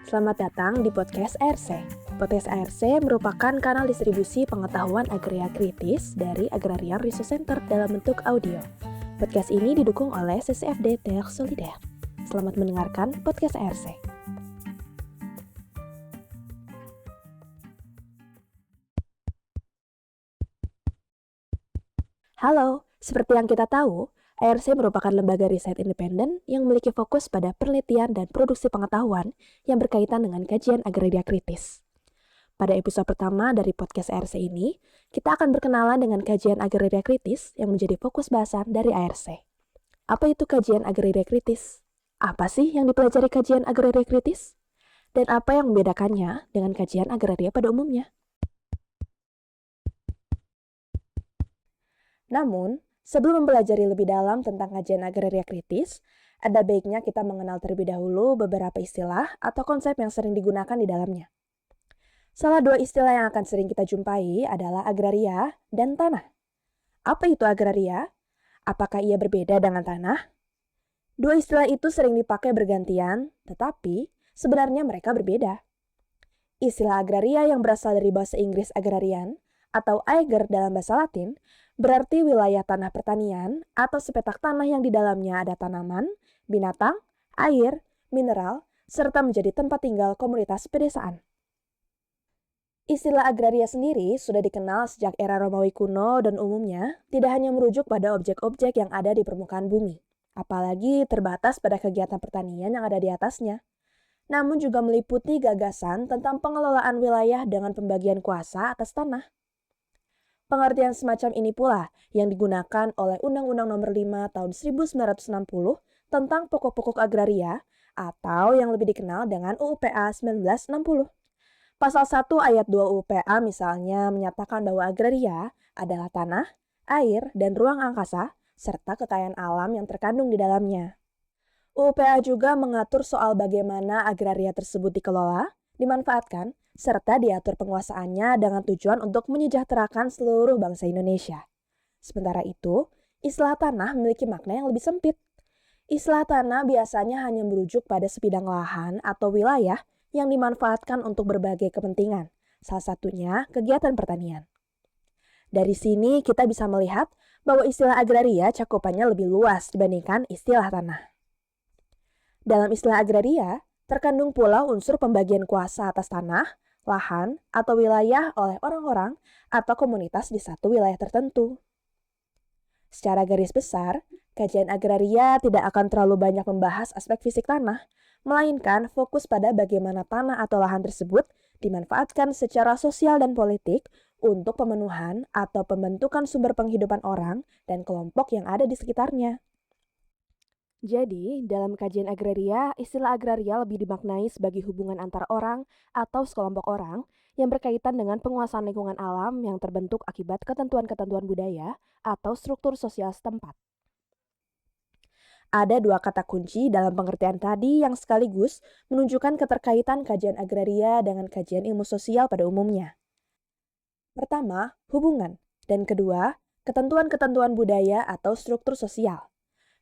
Selamat datang di Podcast ARC. Podcast ARC merupakan kanal distribusi pengetahuan agraria kritis dari Agrarian Resource Center dalam bentuk audio. Podcast ini didukung oleh CCFD Terre Solidaire. Selamat mendengarkan Podcast ARC. Halo, seperti yang kita tahu, ARC merupakan lembaga riset independen yang memiliki fokus pada penelitian dan produksi pengetahuan yang berkaitan dengan kajian agraria kritis. Pada episode pertama dari podcast ARC ini, kita akan berkenalan dengan kajian agraria kritis yang menjadi fokus bahasan dari ARC. Apa itu kajian agraria kritis? Apa sih yang dipelajari kajian agraria kritis? Dan apa yang membedakannya dengan kajian agraria pada umumnya? Namun, sebelum mempelajari lebih dalam tentang kajian agraria kritis, ada baiknya kita mengenal terlebih dahulu beberapa istilah atau konsep yang sering digunakan di dalamnya. Salah dua istilah yang akan sering kita jumpai adalah agraria dan tanah. Apa itu agraria? Apakah ia berbeda dengan tanah? Dua istilah itu sering dipakai bergantian, tetapi sebenarnya mereka berbeda. Istilah agraria yang berasal dari bahasa Inggris agrarian atau ager dalam bahasa Latin berarti wilayah tanah pertanian atau sepetak tanah yang di dalamnya ada tanaman, binatang, air, mineral, serta menjadi tempat tinggal komunitas pedesaan. Istilah agraria sendiri sudah dikenal sejak era Romawi kuno dan umumnya tidak hanya merujuk pada objek-objek yang ada di permukaan bumi, apalagi terbatas pada kegiatan pertanian yang ada di atasnya. Namun juga meliputi gagasan tentang pengelolaan wilayah dengan pembagian kuasa atas tanah. Pengertian semacam ini pula yang digunakan oleh Undang-Undang Nomor 5 Tahun 1960 tentang pokok-pokok agraria atau yang lebih dikenal dengan UUPA 1960. Pasal 1 ayat 2 UUPA misalnya menyatakan bahwa agraria adalah tanah, air, dan ruang angkasa serta kekayaan alam yang terkandung di dalamnya. UUPA juga mengatur soal bagaimana agraria tersebut dikelola, dimanfaatkan, serta diatur penguasaannya dengan tujuan untuk menyejahterakan seluruh bangsa Indonesia. Sementara itu, istilah tanah memiliki makna yang lebih sempit. Istilah tanah biasanya hanya merujuk pada sebidang lahan atau wilayah yang dimanfaatkan untuk berbagai kepentingan, salah satunya kegiatan pertanian. Dari sini kita bisa melihat bahwa istilah agraria cakupannya lebih luas dibandingkan istilah tanah. Dalam istilah agraria, terkandung pula unsur pembagian kuasa atas tanah, lahan, atau wilayah oleh orang-orang atau komunitas di satu wilayah tertentu. Secara garis besar, kajian agraria tidak akan terlalu banyak membahas aspek fisik tanah, melainkan fokus pada bagaimana tanah atau lahan tersebut dimanfaatkan secara sosial dan politik untuk pemenuhan atau pembentukan sumber penghidupan orang dan kelompok yang ada di sekitarnya. Jadi, dalam kajian agraria, istilah agraria lebih dimaknai sebagai hubungan antar orang atau sekelompok orang yang berkaitan dengan penguasaan lingkungan alam yang terbentuk akibat ketentuan-ketentuan budaya atau struktur sosial setempat. Ada dua kata kunci dalam pengertian tadi yang sekaligus menunjukkan keterkaitan kajian agraria dengan kajian ilmu sosial pada umumnya. Pertama, hubungan, dan kedua, ketentuan-ketentuan budaya atau struktur sosial.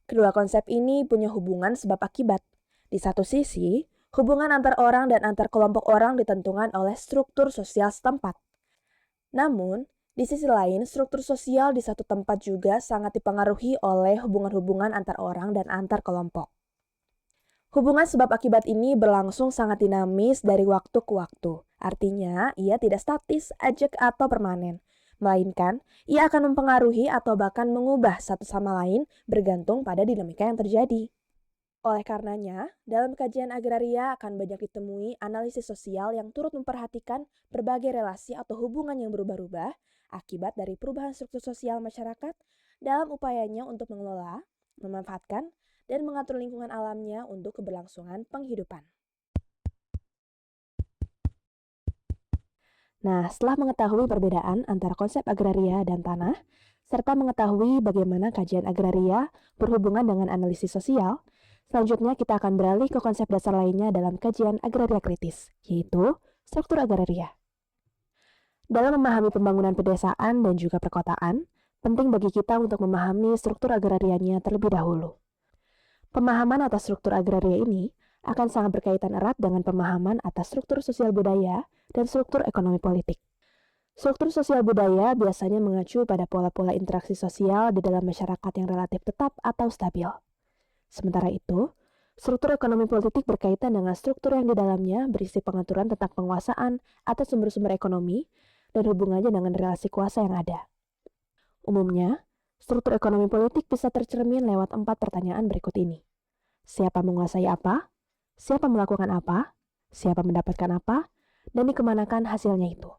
Kedua konsep ini punya hubungan sebab akibat. Di satu sisi, hubungan antar orang dan antar kelompok orang ditentukan oleh struktur sosial setempat. Namun, di sisi lain, struktur sosial di satu tempat juga sangat dipengaruhi oleh hubungan-hubungan antar orang dan antar kelompok. Hubungan sebab akibat ini berlangsung sangat dinamis dari waktu ke waktu. Artinya, ia tidak statis, ajak, atau permanen. Melainkan, ia akan mempengaruhi atau bahkan mengubah satu sama lain bergantung pada dinamika yang terjadi. Oleh karenanya, dalam kajian agraria akan banyak ditemui analisis sosial yang turut memperhatikan berbagai relasi atau hubungan yang berubah-ubah akibat dari perubahan struktur sosial masyarakat dalam upayanya untuk mengelola, memanfaatkan, dan mengatur lingkungan alamnya untuk keberlangsungan penghidupan. Nah, setelah mengetahui perbedaan antara konsep agraria dan tanah, serta mengetahui bagaimana kajian agraria berhubungan dengan analisis sosial, selanjutnya kita akan beralih ke konsep dasar lainnya dalam kajian agraria kritis, yaitu struktur agraria. Dalam memahami pembangunan pedesaan dan juga perkotaan, penting bagi kita untuk memahami struktur agrarianya terlebih dahulu. Pemahaman atas struktur agraria ini akan sangat berkaitan erat dengan pemahaman atas struktur sosial budaya dan struktur ekonomi politik. Struktur sosial budaya biasanya mengacu pada pola-pola interaksi sosial di dalam masyarakat yang relatif tetap atau stabil. Sementara itu, struktur ekonomi politik berkaitan dengan struktur yang di dalamnya berisi pengaturan tentang penguasaan atas sumber-sumber ekonomi dan hubungannya dengan relasi kuasa yang ada. Umumnya, struktur ekonomi politik bisa tercermin lewat 4 pertanyaan berikut ini. Siapa menguasai apa? Siapa melakukan apa? Siapa mendapatkan apa? Dan dikemanakan hasilnya itu.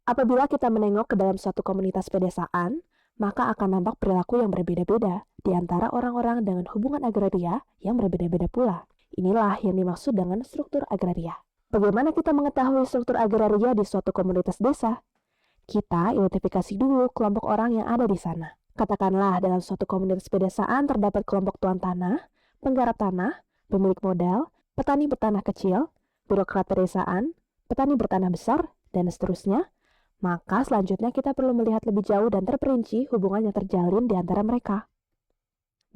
Apabila kita menengok ke dalam suatu komunitas pedesaan, maka akan nampak perilaku yang berbeda-beda di antara orang-orang dengan hubungan agraria yang berbeda-beda pula. Inilah yang dimaksud dengan struktur agraria. Bagaimana kita mengetahui struktur agraria di suatu komunitas desa? Kita identifikasi dulu kelompok orang yang ada di sana. Katakanlah dalam suatu komunitas pedesaan terdapat kelompok tuan tanah, penggarap tanah, pemilik modal, petani bertanah kecil, birokrat pedesaan, petani bertanah besar, dan seterusnya. Maka selanjutnya kita perlu melihat lebih jauh dan terperinci hubungan yang terjalin di antara mereka.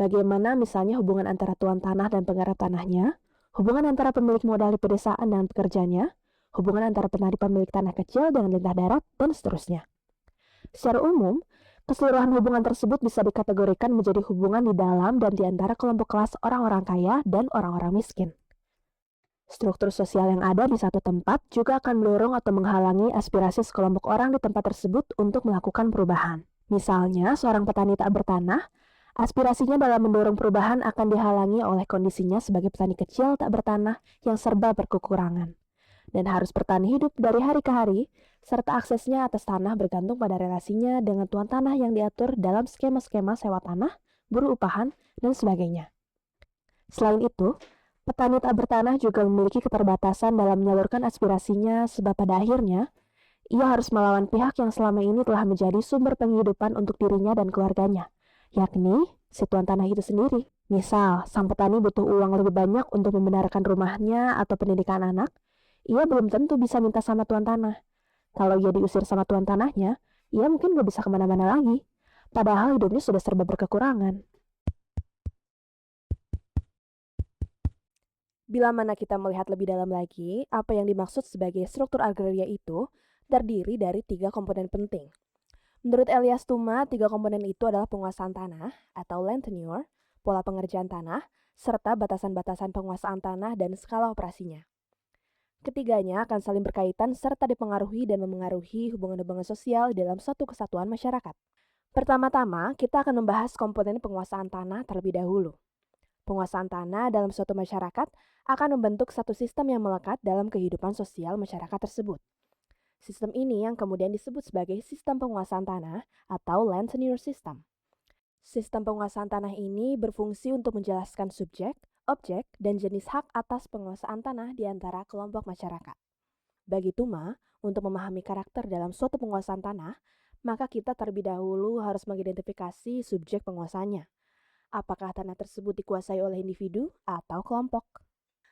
Bagaimana misalnya hubungan antara tuan tanah dan penggarap tanahnya, hubungan antara pemilik modal di pedesaan dengan pekerjanya, hubungan antara petani pemilik tanah kecil dengan lintah darat, dan seterusnya. Secara umum, keseluruhan hubungan tersebut bisa dikategorikan menjadi hubungan di dalam dan di antara kelompok kelas orang-orang kaya dan orang-orang miskin. Struktur sosial yang ada di satu tempat juga akan mendorong atau menghalangi aspirasi sekelompok orang di tempat tersebut untuk melakukan perubahan. Misalnya, seorang petani tak bertanah, aspirasinya dalam mendorong perubahan akan dihalangi oleh kondisinya sebagai petani kecil tak bertanah yang serba berkekurangan dan harus bertahan hidup dari hari ke hari, serta aksesnya atas tanah bergantung pada relasinya dengan tuan tanah yang diatur dalam skema-skema sewa tanah, buruh upahan, dan sebagainya. Selain itu, petani tak bertanah juga memiliki keterbatasan dalam menyalurkan aspirasinya sebab pada akhirnya, ia harus melawan pihak yang selama ini telah menjadi sumber penghidupan untuk dirinya dan keluarganya, yakni si tuan tanah itu sendiri. Misal, sang petani butuh uang lebih banyak untuk membenarkan rumahnya atau pendidikan anak, ia belum tentu bisa minta sama tuan tanah. Kalau ia diusir sama tuan tanahnya, ia mungkin gak bisa kemana-mana lagi, padahal hidupnya sudah serba berkekurangan. Bila mana kita melihat lebih dalam lagi, apa yang dimaksud sebagai struktur agraria itu terdiri dari 3 komponen penting. Menurut Elias Tuma, 3 komponen itu adalah penguasaan tanah atau land tenure, pola pengerjaan tanah, serta batasan-batasan penguasaan tanah dan skala operasinya. Ketiganya akan saling berkaitan serta dipengaruhi dan memengaruhi hubungan-hubungan sosial dalam suatu kesatuan masyarakat. Pertama-tama, kita akan membahas komponen penguasaan tanah terlebih dahulu. Penguasaan tanah dalam suatu masyarakat akan membentuk satu sistem yang melekat dalam kehidupan sosial masyarakat tersebut. Sistem ini yang kemudian disebut sebagai sistem penguasaan tanah atau land tenure system. Sistem penguasaan tanah ini berfungsi untuk menjelaskan subjek, objek, dan jenis hak atas penguasaan tanah di antara kelompok masyarakat. Bagi Tuma, untuk memahami karakter dalam suatu penguasaan tanah, maka kita terlebih dahulu harus mengidentifikasi subjek penguasanya. Apakah tanah tersebut dikuasai oleh individu atau kelompok?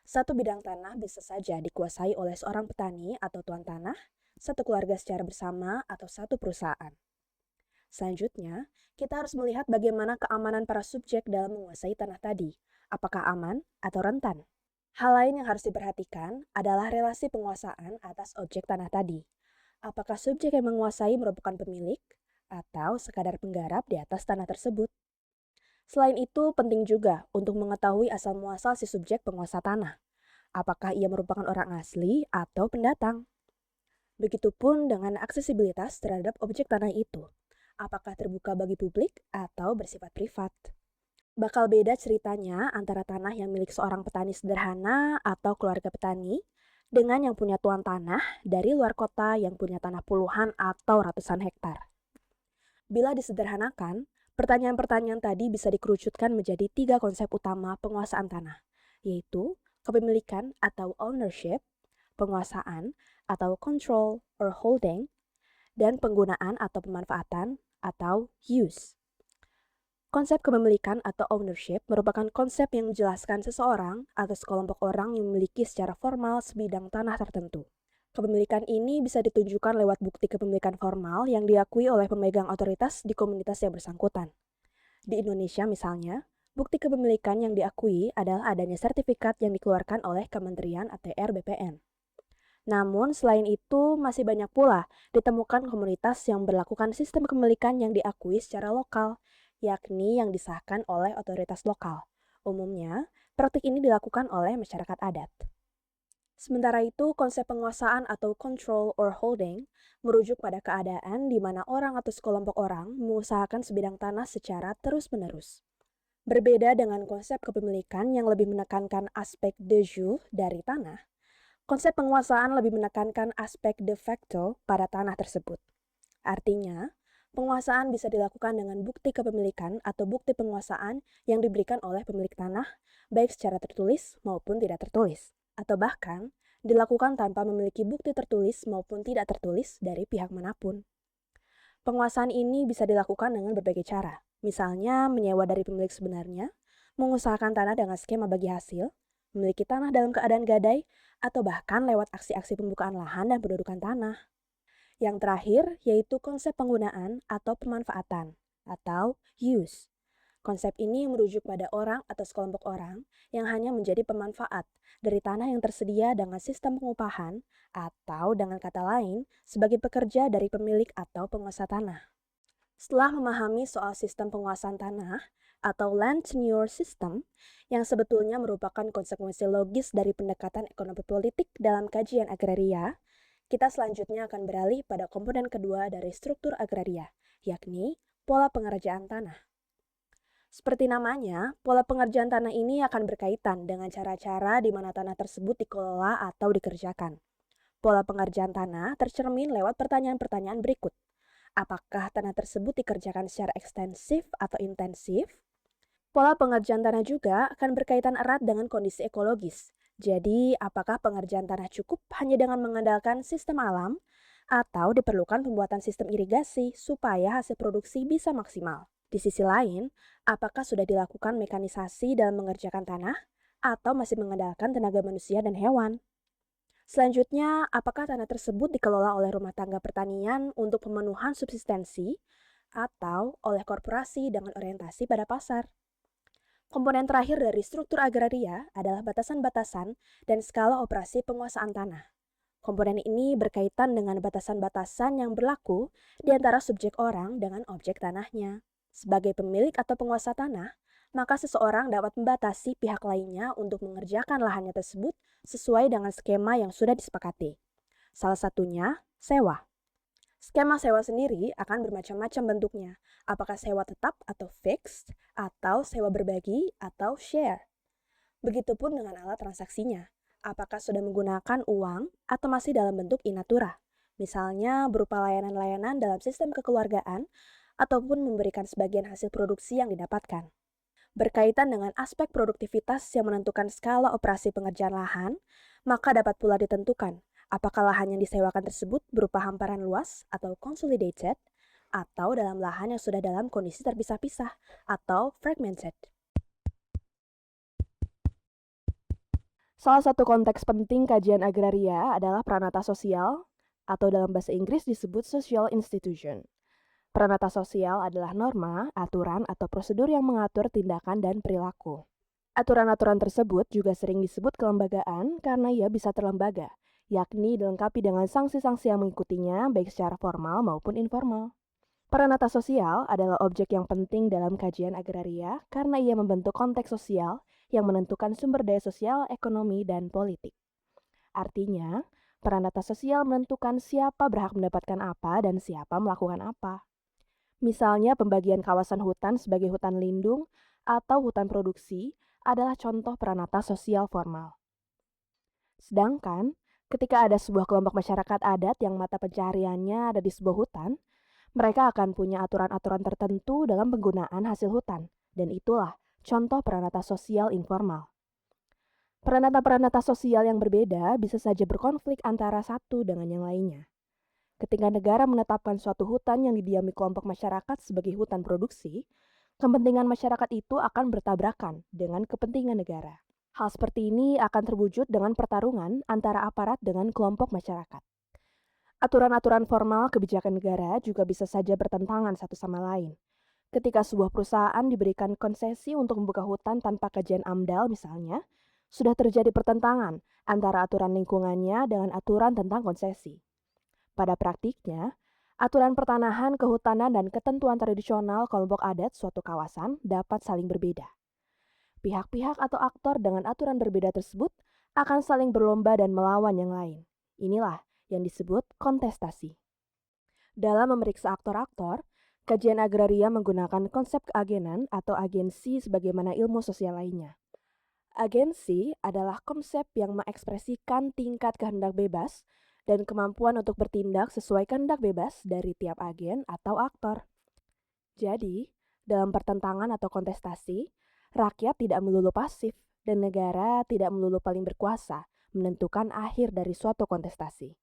Satu bidang tanah bisa saja dikuasai oleh seorang petani atau tuan tanah, satu keluarga secara bersama, atau satu perusahaan. Selanjutnya, kita harus melihat bagaimana keamanan para subjek dalam menguasai tanah tadi. Apakah aman atau rentan? Hal lain yang harus diperhatikan adalah relasi penguasaan atas objek tanah tadi. Apakah subjek yang menguasai merupakan pemilik atau sekadar penggarap di atas tanah tersebut? Selain itu, penting juga untuk mengetahui asal-muasal si subjek penguasa tanah. Apakah ia merupakan orang asli atau pendatang? Begitupun dengan aksesibilitas terhadap objek tanah itu. Apakah terbuka bagi publik atau bersifat privat? Bakal beda ceritanya antara tanah yang milik seorang petani sederhana atau keluarga petani dengan yang punya tuan tanah dari luar kota yang punya tanah puluhan atau ratusan hektar. Bila disederhanakan, pertanyaan-pertanyaan tadi bisa dikerucutkan menjadi 3 konsep utama penguasaan tanah, yaitu kepemilikan atau ownership, penguasaan atau control or holding, dan penggunaan atau pemanfaatan atau use. Konsep kepemilikan atau ownership merupakan konsep yang menjelaskan seseorang atau sekelompok orang yang memiliki secara formal sebidang tanah tertentu. Kepemilikan ini bisa ditunjukkan lewat bukti kepemilikan formal yang diakui oleh pemegang otoritas di komunitas yang bersangkutan. Di Indonesia misalnya, Bukti kepemilikan yang diakui adalah adanya sertifikat yang dikeluarkan oleh Kementerian ATR BPN. Namun, selain itu, masih banyak pula ditemukan komunitas yang berlakukan sistem kepemilikan yang diakui secara lokal, yakni yang disahkan oleh otoritas lokal. Umumnya, praktik ini dilakukan oleh masyarakat adat. Sementara itu, konsep penguasaan atau control or holding merujuk pada keadaan di mana orang atau sekelompok orang mengusahakan sebidang tanah secara terus-menerus. Berbeda dengan konsep kepemilikan yang lebih menekankan aspek de jure dari tanah, konsep penguasaan lebih menekankan aspek de facto pada tanah tersebut. Artinya, penguasaan bisa dilakukan dengan bukti kepemilikan atau bukti penguasaan yang diberikan oleh pemilik tanah, baik secara tertulis maupun tidak tertulis, atau bahkan dilakukan tanpa memiliki bukti tertulis maupun tidak tertulis dari pihak manapun. Penguasaan ini bisa dilakukan dengan berbagai cara, misalnya menyewa dari pemilik sebenarnya, mengusahakan tanah dengan skema bagi hasil, memiliki tanah dalam keadaan gadai, atau bahkan lewat aksi-aksi pembukaan lahan dan pendudukan tanah. Yang terakhir yaitu konsep penggunaan atau pemanfaatan, atau use. Konsep ini merujuk pada orang atau sekelompok orang yang hanya menjadi pemanfaat dari tanah yang tersedia dengan sistem pengupahan atau dengan kata lain sebagai pekerja dari pemilik atau penguasa tanah. Setelah memahami soal sistem penguasaan tanah atau land tenure system yang sebetulnya merupakan konsekuensi logis dari pendekatan ekonomi politik dalam kajian agraria, kita selanjutnya akan beralih pada komponen kedua dari struktur agraria, yakni pola pengerjaan tanah. Seperti namanya, pola pengerjaan tanah ini akan berkaitan dengan cara-cara di mana tanah tersebut dikelola atau dikerjakan. Pola pengerjaan tanah tercermin lewat pertanyaan-pertanyaan berikut. Apakah tanah tersebut dikerjakan secara ekstensif atau intensif? Pola pengerjaan tanah juga akan berkaitan erat dengan kondisi ekologis. Jadi, apakah pengerjaan tanah cukup hanya dengan mengandalkan sistem alam atau diperlukan pembuatan sistem irigasi supaya hasil produksi bisa maksimal? Di sisi lain, apakah sudah dilakukan mekanisasi dalam mengerjakan tanah atau masih mengandalkan tenaga manusia dan hewan? Selanjutnya, apakah tanah tersebut dikelola oleh rumah tangga pertanian untuk pemenuhan subsistensi atau oleh korporasi dengan orientasi pada pasar? Komponen terakhir dari struktur agraria adalah batasan-batasan dan skala operasi penguasaan tanah. Komponen ini berkaitan dengan batasan-batasan yang berlaku di antara subjek orang dengan objek tanahnya. Sebagai pemilik atau penguasa tanah, maka seseorang dapat membatasi pihak lainnya untuk mengerjakan lahannya tersebut sesuai dengan skema yang sudah disepakati. Salah satunya, sewa. Skema sewa sendiri akan bermacam-macam bentuknya, apakah sewa tetap atau fixed, atau sewa berbagi atau share. Begitupun dengan alat transaksinya, apakah sudah menggunakan uang atau masih dalam bentuk in natura, misalnya berupa layanan-layanan dalam sistem kekeluargaan ataupun memberikan sebagian hasil produksi yang didapatkan. Berkaitan dengan aspek produktivitas yang menentukan skala operasi pengerjaan lahan, maka dapat pula ditentukan apakah lahan yang disewakan tersebut berupa hamparan luas atau consolidated, atau dalam lahan yang sudah dalam kondisi terpisah-pisah atau fragmented. Salah satu konteks penting kajian agraria adalah pranata sosial, atau dalam bahasa Inggris disebut social institution. Pranata sosial adalah norma, aturan, atau prosedur yang mengatur tindakan dan perilaku. Aturan-aturan tersebut juga sering disebut kelembagaan karena ia bisa terlembaga, yakni dilengkapi dengan sanksi-sanksi yang mengikutinya baik secara formal maupun informal. Pranata sosial adalah objek yang penting dalam kajian agraria karena ia membentuk konteks sosial yang menentukan sumber daya sosial, ekonomi, dan politik. Artinya, pranata sosial menentukan siapa berhak mendapatkan apa dan siapa melakukan apa. Misalnya pembagian kawasan hutan sebagai hutan lindung atau hutan produksi adalah contoh pranata sosial formal. Sedangkan, ketika ada sebuah kelompok masyarakat adat yang mata pencahariannya ada di sebuah hutan, mereka akan punya aturan-aturan tertentu dalam penggunaan hasil hutan, dan itulah contoh pranata sosial informal. Pranata-pranata sosial yang berbeda bisa saja berkonflik antara satu dengan yang lainnya. Ketika negara menetapkan suatu hutan yang didiami kelompok masyarakat sebagai hutan produksi, kepentingan masyarakat itu akan bertabrakan dengan kepentingan negara. Hal seperti ini akan terwujud dengan pertarungan antara aparat dengan kelompok masyarakat. Aturan-aturan formal kebijakan negara juga bisa saja bertentangan satu sama lain. Ketika sebuah perusahaan diberikan konsesi untuk membuka hutan tanpa kajian AMDAL misalnya, sudah terjadi pertentangan antara aturan lingkungannya dengan aturan tentang konsesi. Pada praktiknya, aturan pertanahan, kehutanan, dan ketentuan tradisional kelompok adat suatu kawasan dapat saling berbeda. Pihak-pihak atau aktor dengan aturan berbeda tersebut akan saling berlomba dan melawan yang lain. Inilah yang disebut kontestasi. Dalam memeriksa aktor-aktor, kajian agraria menggunakan konsep keagenan atau agensi sebagaimana ilmu sosial lainnya. Agensi adalah konsep yang mengekspresikan tingkat kehendak bebas dan kemampuan untuk bertindak sesuai kehendak bebas dari tiap agen atau aktor. Jadi, dalam pertentangan atau kontestasi, rakyat tidak melulu pasif dan negara tidak melulu paling berkuasa menentukan akhir dari suatu kontestasi.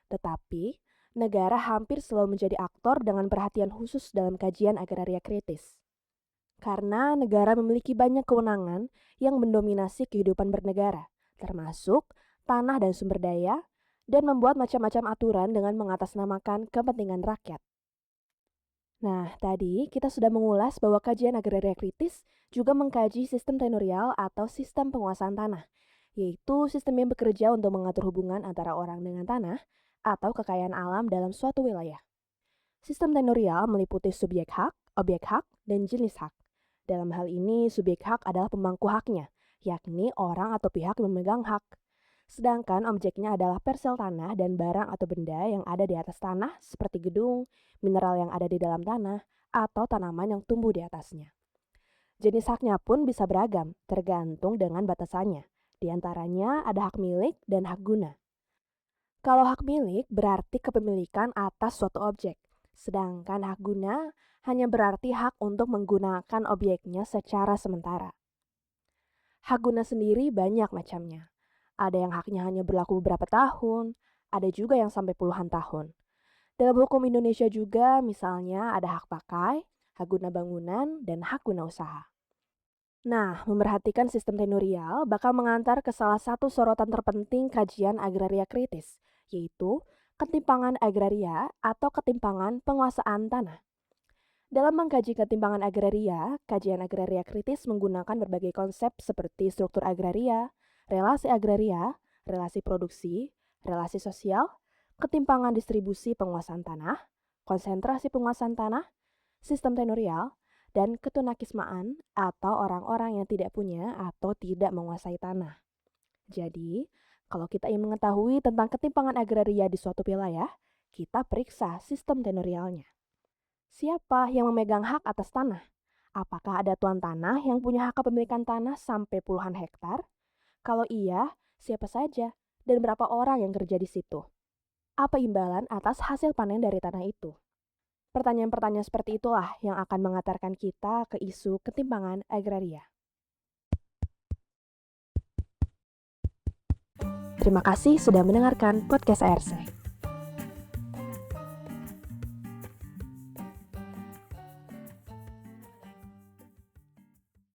Tetapi, negara hampir selalu menjadi aktor dengan perhatian khusus dalam kajian agraria kritis. Karena negara memiliki banyak kewenangan yang mendominasi kehidupan bernegara, termasuk tanah dan sumber daya, dan membuat macam-macam aturan dengan mengatasnamakan kepentingan rakyat. Nah, tadi kita sudah mengulas bahwa kajian agraria kritis juga mengkaji sistem tenurial atau sistem penguasaan tanah, yaitu sistem yang bekerja untuk mengatur hubungan antara orang dengan tanah atau kekayaan alam dalam suatu wilayah. Sistem tenurial meliputi subjek hak, objek hak, dan jenis hak. Dalam hal ini, subjek hak adalah pemangku haknya, yakni orang atau pihak yang memegang hak. Sedangkan objeknya adalah persel tanah dan barang atau benda yang ada di atas tanah seperti gedung, mineral yang ada di dalam tanah, atau tanaman yang tumbuh di atasnya. Jenis haknya pun bisa beragam, tergantung dengan batasannya. Di antaranya ada hak milik dan hak guna. Kalau hak milik berarti kepemilikan atas suatu objek, sedangkan hak guna hanya berarti hak untuk menggunakan objeknya secara sementara. Hak guna sendiri banyak macamnya. Ada yang haknya hanya berlaku beberapa tahun, ada juga yang sampai puluhan tahun. Dalam hukum Indonesia juga misalnya ada hak pakai, hak guna bangunan, dan hak guna usaha. Nah, memerhatikan sistem tenurial bakal mengantar ke salah satu sorotan terpenting kajian agraria kritis, yaitu ketimpangan agraria atau ketimpangan penguasaan tanah. Dalam mengkaji ketimpangan agraria, kajian agraria kritis menggunakan berbagai konsep seperti struktur agraria, relasi produksi, relasi sosial, ketimpangan distribusi penguasaan tanah, konsentrasi penguasaan tanah, sistem tenurial, dan ketunakismaan atau orang-orang yang tidak punya atau tidak menguasai tanah. Jadi, kalau kita ingin mengetahui tentang ketimpangan agraria di suatu wilayah, kita periksa sistem tenurialnya. Siapa yang memegang hak atas tanah? Apakah ada tuan tanah yang punya hak kepemilikan tanah sampai puluhan hektar? Kalau iya, siapa saja dan berapa orang yang kerja di situ? Apa imbalan atas hasil panen dari tanah itu? Pertanyaan-pertanyaan seperti itulah yang akan mengantarkan kita ke isu ketimpangan agraria. Terima kasih sudah mendengarkan podcast ARC.